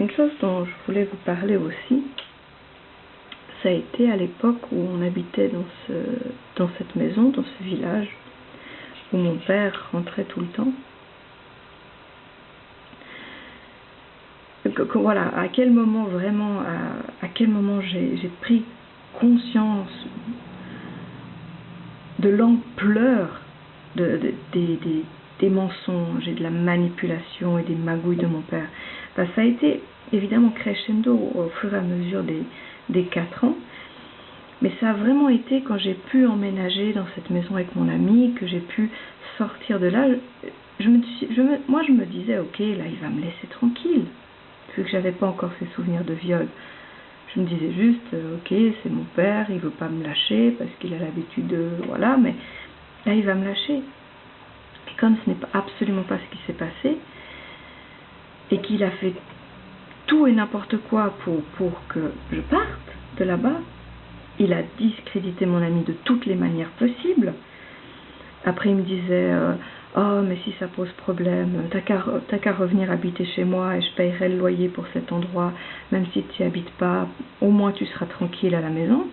Une chose dont je voulais vous parler aussi, ça a été à l'époque où on habitait dans cette maison, dans ce village, où mon père rentrait tout le temps. Voilà, à quel moment vraiment, à quel moment j'ai pris conscience de l'ampleur des mensonges et de la manipulation et des magouilles de mon père. Ben, ça a été évidemment crescendo au fur et à mesure des 4 ans, mais ça a vraiment été quand j'ai pu emménager dans cette maison avec mon ami, que j'ai pu sortir de là. Moi je me disais, ok, là il va me laisser tranquille, vu que j'avais pas encore ces souvenirs de viol. Je me disais juste, ok, c'est mon père, il veut pas me lâcher parce qu'il a l'habitude de... Voilà, mais là il va me lâcher. Et comme ce n'est absolument pas ce qui s'est passé, et qu'il a fait tout et n'importe quoi pour que je parte de là-bas, il a discrédité mon ami de toutes les manières possibles. Après il me disait, oh mais si ça pose problème, t'as qu'à revenir habiter chez moi et je payerai le loyer pour cet endroit, même si tu n'y habites pas, au moins tu seras tranquille à la maison.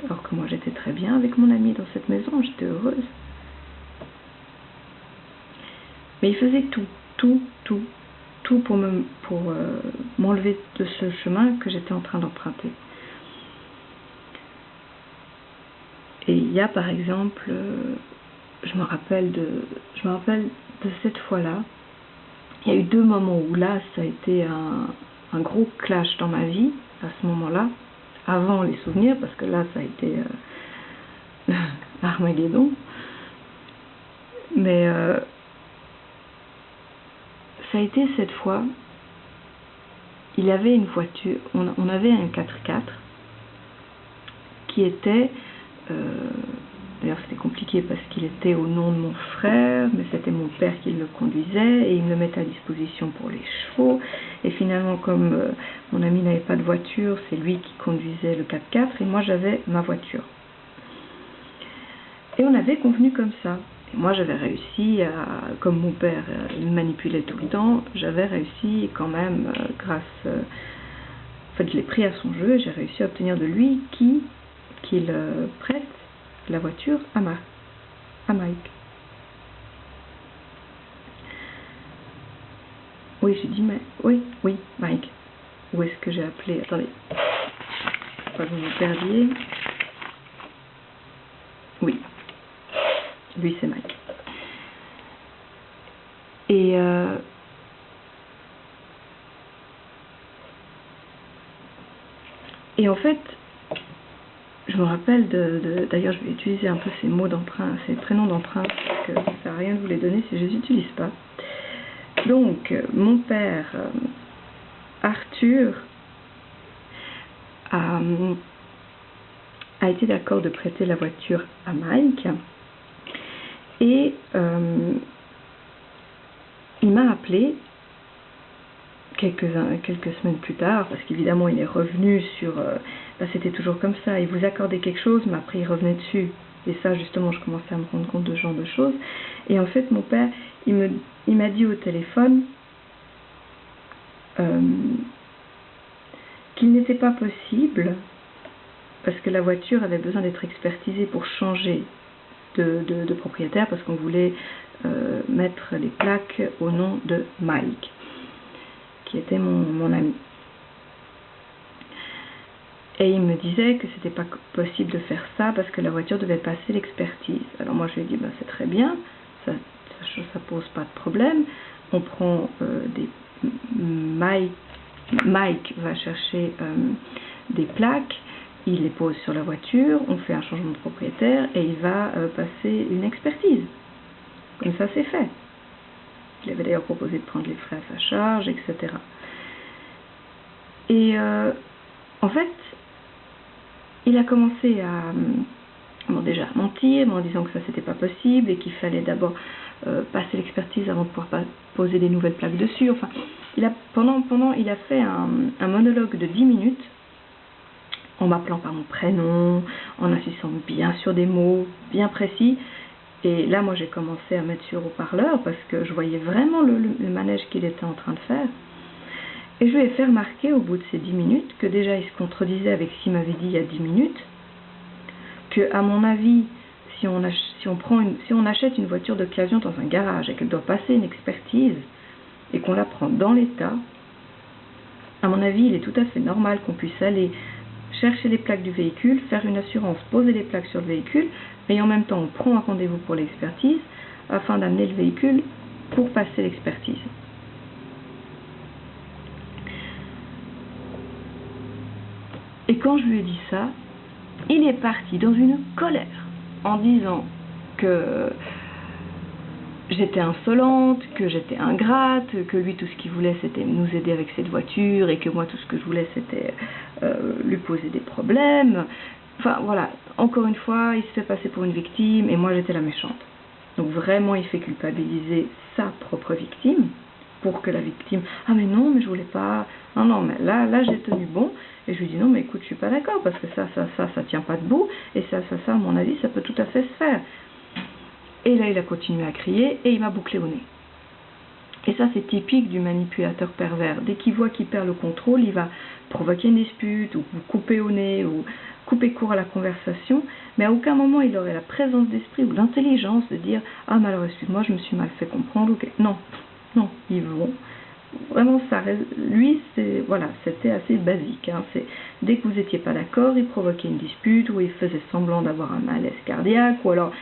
Alors que moi j'étais très bien avec mon ami dans cette maison, j'étais heureuse. Mais il faisait tout pour m'enlever de ce chemin que j'étais en train d'emprunter. Et il y a par exemple, je me rappelle de cette fois-là, il y a eu 2 moments où là ça a été un gros clash dans ma vie, à ce moment-là, avant les souvenirs, parce que là ça a été Armageddon. Mais ça a été cette fois, il avait une voiture, on avait un 4x4 qui était, d'ailleurs c'était compliqué parce qu'il était au nom de mon frère, mais c'était mon père qui le conduisait et il me le mettait à disposition pour les chevaux. Et finalement, comme mon ami n'avait pas de voiture, c'est lui qui conduisait le 4x4 et moi j'avais ma voiture. Et on avait convenu comme ça. Et moi j'avais réussi, comme mon père il manipulait tout le temps, j'avais réussi quand même, grâce... en fait je l'ai pris à son jeu et j'ai réussi à obtenir de lui qu'il prête la voiture à Mike. Oui, j'ai dit, mais oui, Mike. Où est-ce que j'ai appelé? Attendez, pas que vous me perdiez. Oui, lui c'est Mike. Et en fait, je me rappelle d'ailleurs je vais utiliser un peu ces mots d'emprunt, ces prénoms d'emprunt, parce que ça sert à rien de vous les donner si je les utilise pas. Donc, mon père, Arthur, a été d'accord de prêter la voiture à Mike. Et il m'a appelé quelques semaines plus tard, parce qu'évidemment il est revenu sur... c'était toujours comme ça, il vous accordait quelque chose, mais après il revenait dessus. Et ça justement, je commençais à me rendre compte de ce genre de choses. Et en fait, mon père, il m'a dit au téléphone qu'il n'était pas possible, parce que la voiture avait besoin d'être expertisée pour changer de propriétaire, parce qu'on voulait mettre les plaques au nom de Mike, qui était mon ami. Et il me disait que c'était pas possible de faire ça parce que la voiture devait passer l'expertise. Alors moi je lui ai dit, ben, c'est très bien, ça pose pas de problème. On prend Mike va chercher des plaques, il les pose sur la voiture, on fait un changement de propriétaire et il va passer une expertise. Comme ça c'est fait. Il avait d'ailleurs proposé de prendre les frais à sa charge, etc. Et en fait, il a commencé à déjà mentir, en disant que ça c'était pas possible et qu'il fallait d'abord passer l'expertise avant de pouvoir poser des nouvelles plaques dessus. Enfin, il a fait un monologue de 10 minutes en m'appelant par mon prénom, en insistant bien sur des mots bien précis. Et là, moi, j'ai commencé à mettre sur haut-parleur parce que je voyais vraiment le manège qu'il était en train de faire. Et je lui ai fait remarquer au bout de ces 10 minutes que déjà il se contredisait avec ce qu'il m'avait dit il y a 10 minutes, que à mon avis, si on achète une voiture d'occasion dans un garage et qu'elle doit passer une expertise et qu'on la prend dans l'état, à mon avis, il est tout à fait normal qu'on puisse aller chercher les plaques du véhicule, faire une assurance, poser les plaques sur le véhicule, et en même temps on prend un rendez-vous pour l'expertise afin d'amener le véhicule pour passer l'expertise. Et quand je lui ai dit ça, il est parti dans une colère en disant que j'étais insolente, que j'étais ingrate, que lui tout ce qu'il voulait c'était nous aider avec cette voiture et que moi tout ce que je voulais c'était lui poser des problèmes. Enfin voilà, encore une fois, il se fait passer pour une victime et moi j'étais la méchante. Donc vraiment il fait culpabiliser sa propre victime pour que la victime « Ah mais non, mais je voulais pas... Non, non, mais là j'ai tenu bon. » Et je lui dis « Non, mais écoute, je suis pas d'accord parce que ça tient pas debout et ça, à mon avis, ça peut tout à fait se faire. » Et là, il a continué à crier et il m'a bouclé au nez. Et ça, c'est typique du manipulateur pervers. Dès qu'il voit qu'il perd le contrôle, il va provoquer une dispute ou couper au nez ou couper court à la conversation, mais à aucun moment il aurait la présence d'esprit ou l'intelligence de dire « Ah, mais alors excuse-moi, je me suis mal fait comprendre. » Okay. Non, ils vont. Vraiment, ça, lui, c'était assez basique. Hein. Dès que vous n'étiez pas d'accord, il provoquait une dispute ou il faisait semblant d'avoir un malaise cardiaque ou alors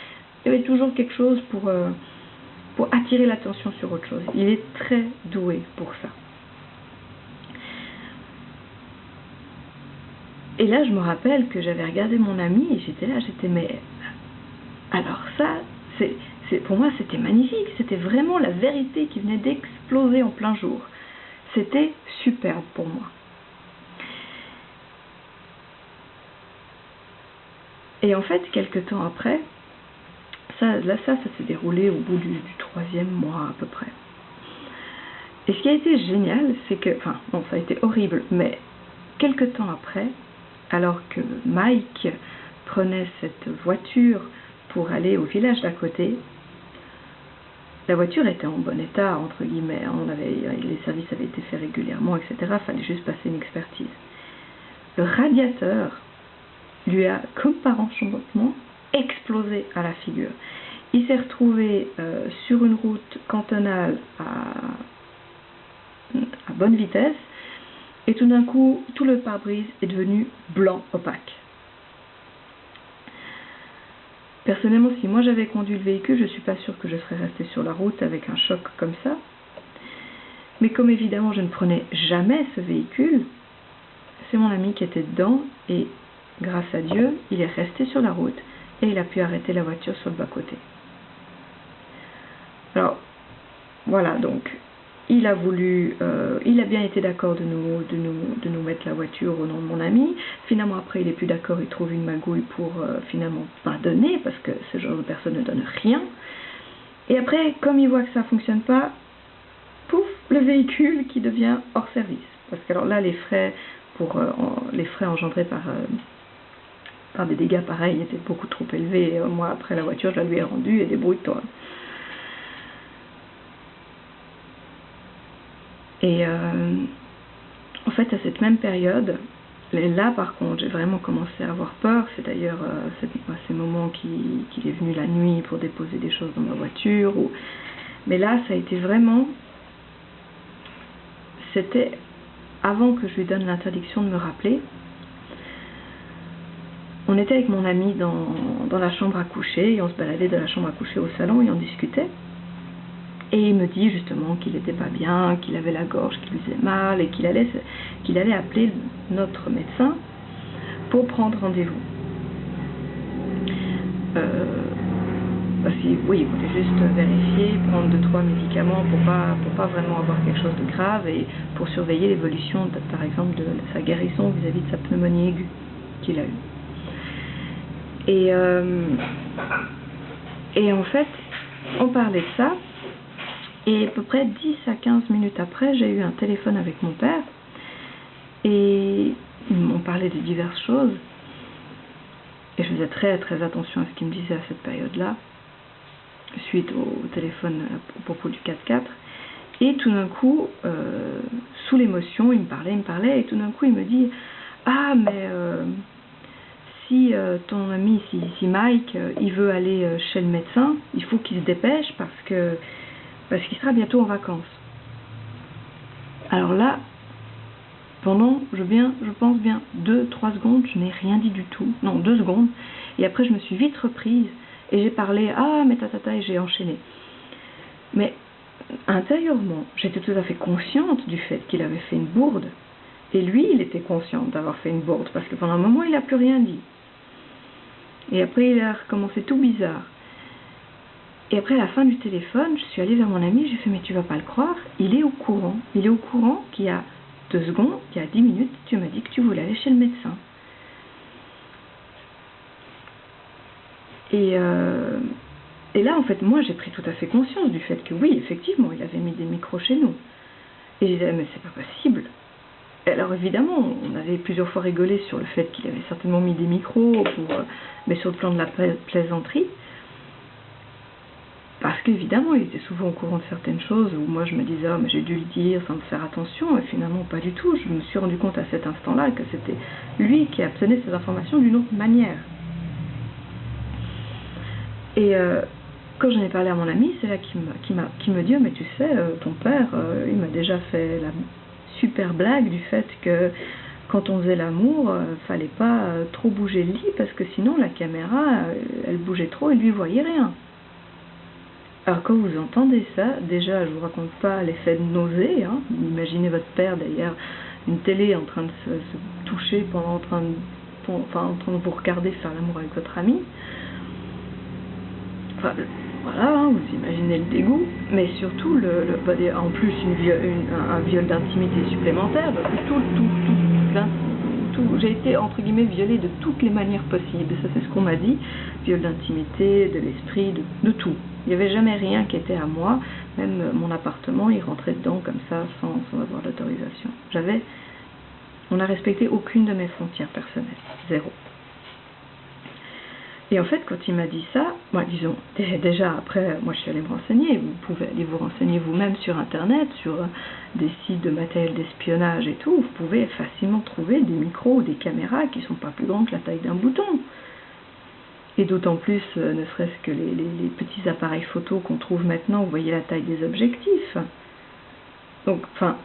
il y avait toujours quelque chose pour attirer l'attention sur autre chose. Il est très doué pour ça. Et là, je me rappelle que j'avais regardé mon ami et j'étais mais alors ça, pour moi, c'était magnifique. C'était vraiment la vérité qui venait d'exploser en plein jour. C'était superbe pour moi. Et en fait, quelques temps après, ça s'est déroulé au bout du 3e mois à peu près. Et ce qui a été génial, c'est que, ça a été horrible, mais quelques temps après, alors que Mike prenait cette voiture pour aller au village d'à côté, la voiture était en bon état, entre guillemets, les services avaient été faits régulièrement, etc. Il fallait juste passer une expertise. Le radiateur lui a, comme par enchantement, explosé à la figure. Il s'est retrouvé sur une route cantonale à bonne vitesse, et tout d'un coup, tout le pare-brise est devenu blanc opaque. Personnellement, si moi j'avais conduit le véhicule, je ne suis pas sûre que je serais restée sur la route avec un choc comme ça. Mais comme évidemment je ne prenais jamais ce véhicule, c'est mon ami qui était dedans et grâce à Dieu, il est resté sur la route et il a pu arrêter la voiture sur le bas-côté. Alors, voilà, donc il a bien été d'accord de nous mettre la voiture au nom de mon ami. Finalement, après, il n'est plus d'accord, il trouve une magouille pour finalement pas donner, parce que ce genre de personne ne donne rien. Et après, comme il voit que ça ne fonctionne pas, pouf, le véhicule qui devient hors service. Parce que alors là, les frais engendrés par des dégâts pareils étaient beaucoup trop élevés. Et moi, après la voiture, je la lui ai rendue et débrouille-toi. Et en fait, à cette même période, là par contre, j'ai vraiment commencé à avoir peur. C'est d'ailleurs ces moments qu'il est venu la nuit pour déposer des choses dans ma voiture. Mais là, ça a été vraiment... C'était avant que je lui donne l'interdiction de me rappeler. On était avec mon ami dans la chambre à coucher, et on se baladait de la chambre à coucher au salon et on discutait. Et il me dit justement qu'il n'était pas bien, qu'il avait la gorge qui lui faisait mal et qu'il allait appeler notre médecin pour prendre rendez-vous. Parce qu'il voulait juste vérifier, prendre 2-3 médicaments pour pas vraiment avoir quelque chose de grave et pour surveiller l'évolution, par exemple, de sa guérison vis-à-vis de sa pneumonie aiguë qu'il a eue. Et en fait, on parlait de ça. Et à peu près 10 à 15 minutes après, j'ai eu un téléphone avec mon père et ils m'ont parlé de diverses choses. Et je faisais très très attention à ce qu'il me disait à cette période-là, suite au téléphone à propos du 4x4. Et tout d'un coup, sous l'émotion, il me parlait, et tout d'un coup il me dit « Ah, mais si ton ami, si Mike, il veut aller chez le médecin, il faut qu'il se dépêche parce qu'il sera bientôt en vacances. » Alors là, pendant, je pense bien, 2-3 secondes, je n'ai rien dit du tout. Non, 2 secondes. Et après, je me suis vite reprise et j'ai parlé « Ah, mais tatata » et j'ai enchaîné. Mais intérieurement, j'étais tout à fait consciente du fait qu'il avait fait une bourde. Et lui, il était conscient d'avoir fait une bourde parce que pendant un moment, il n'a plus rien dit. Et après, il a recommencé tout bizarre. Et après, à la fin du téléphone, je suis allée vers mon ami, j'ai fait « Mais tu vas pas le croire, il est au courant. Il est au courant qu'il y a 2 secondes, il y a 10 minutes, tu m'as dit que tu voulais aller chez le médecin. » Et là, en fait, moi, j'ai pris tout à fait conscience du fait que oui, effectivement, il avait mis des micros chez nous. Et je disais, mais c'est pas possible. Et alors, évidemment, on avait plusieurs fois rigolé sur le fait qu'il avait certainement mis des micros, mais sur le plan de la plaisanterie. Parce qu'évidemment, il était souvent au courant de certaines choses où moi, je me disais, oh, mais j'ai dû le dire sans me faire attention. Et finalement, pas du tout. Je me suis rendu compte à cet instant-là que c'était lui qui obtenait ces informations d'une autre manière. Et quand j'en ai parlé à mon ami, c'est là qu'il me dit, oh, mais tu sais, ton père, il m'a déjà fait la super blague du fait que quand on faisait l'amour, fallait pas trop bouger le lit parce que sinon la caméra, elle bougeait trop et lui voyait rien. Alors quand vous entendez ça, déjà je vous raconte pas l'effet de nausée, hein. Imaginez votre père derrière une télé en train de se toucher en train de vous regarder faire l'amour avec votre ami. Enfin, voilà, hein, vous imaginez le dégoût, mais surtout, en plus, un viol d'intimité supplémentaire, j'ai été, entre guillemets, violée de toutes les manières possibles, ça c'est ce qu'on m'a dit, viol d'intimité, de l'esprit, de tout. Il n'y avait jamais rien qui était à moi, même mon appartement, il rentrait dedans comme ça, sans avoir d'autorisation. On n'a respecté aucune de mes frontières personnelles, 0. Et en fait, quand il m'a dit ça, moi, disons, déjà après, moi je suis allée me renseigner, vous pouvez aller vous renseigner vous-même sur Internet, sur des sites de matériel d'espionnage et tout, vous pouvez facilement trouver des micros ou des caméras qui ne sont pas plus grands que la taille d'un bouton. Et d'autant plus, ne serait-ce que les petits appareils photo qu'on trouve maintenant, vous voyez la taille des objectifs. Donc, enfin,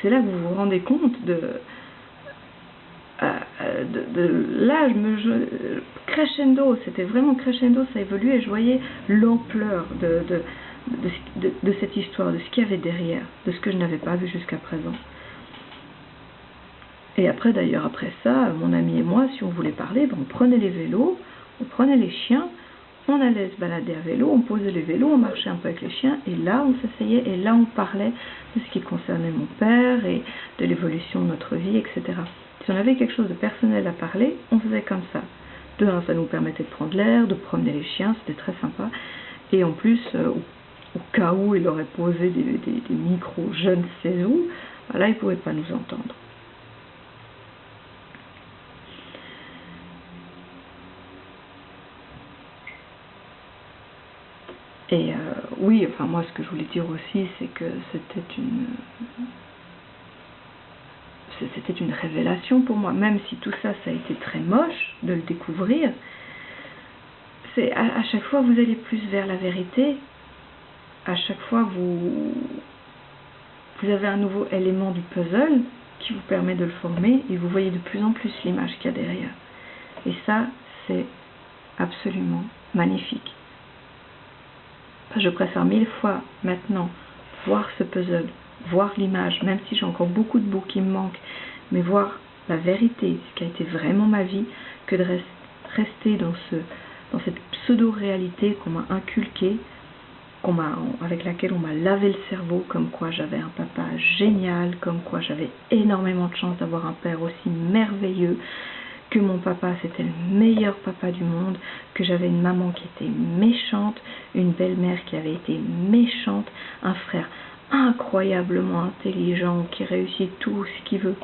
c'est là que vous vous rendez compte là, crescendo, c'était vraiment crescendo, ça évoluait et je voyais l'ampleur de cette histoire, de ce qu'il y avait derrière, de ce que je n'avais pas vu jusqu'à présent. Et après, d'ailleurs, après ça, mon ami et moi, si on voulait parler, on prenait les vélos, on prenait les chiens, on allait se balader à vélo, on posait les vélos, on marchait un peu avec les chiens, et là, on s'asseyait, et là, on parlait de ce qui concernait mon père, et de l'évolution de notre vie, etc. Si on avait quelque chose de personnel à parler, on faisait comme ça. De un, ça nous permettait de prendre l'air, de promener les chiens, c'était très sympa. Et en plus, au cas où il aurait posé des micros je ne sais où, là, il ne pouvait pas nous entendre. Et oui, enfin moi, ce que je voulais dire aussi, c'est que c'était une révélation pour moi, même si tout ça, ça a été très moche de le découvrir. C'est à chaque fois vous allez plus vers la vérité, à chaque fois vous avez un nouveau élément du puzzle qui vous permet de le former et vous voyez de plus en plus l'image qu'il y a derrière. Et ça, c'est absolument magnifique. Je préfère 1000 fois maintenant voir ce puzzle, voir l'image, même si j'ai encore beaucoup de bouts qui me manquent, mais voir la vérité, ce qui a été vraiment ma vie, que de rester dans cette pseudo-réalité qu'on m'a inculquée, avec laquelle on m'a lavé le cerveau, comme quoi j'avais un papa génial, comme quoi j'avais énormément de chance d'avoir un père aussi merveilleux, que mon papa c'était le meilleur papa du monde, que j'avais une maman qui était méchante, une belle-mère qui avait été méchante, un frère incroyablement intelligent qui réussit tout ce qu'il veut.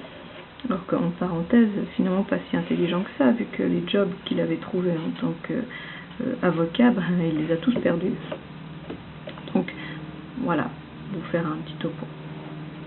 Alors qu'en parenthèse, finalement pas si intelligent que ça, vu que les jobs qu'il avait trouvés en tant qu'avocat, il les a tous perdus. Donc voilà, pour vous faire un petit topo.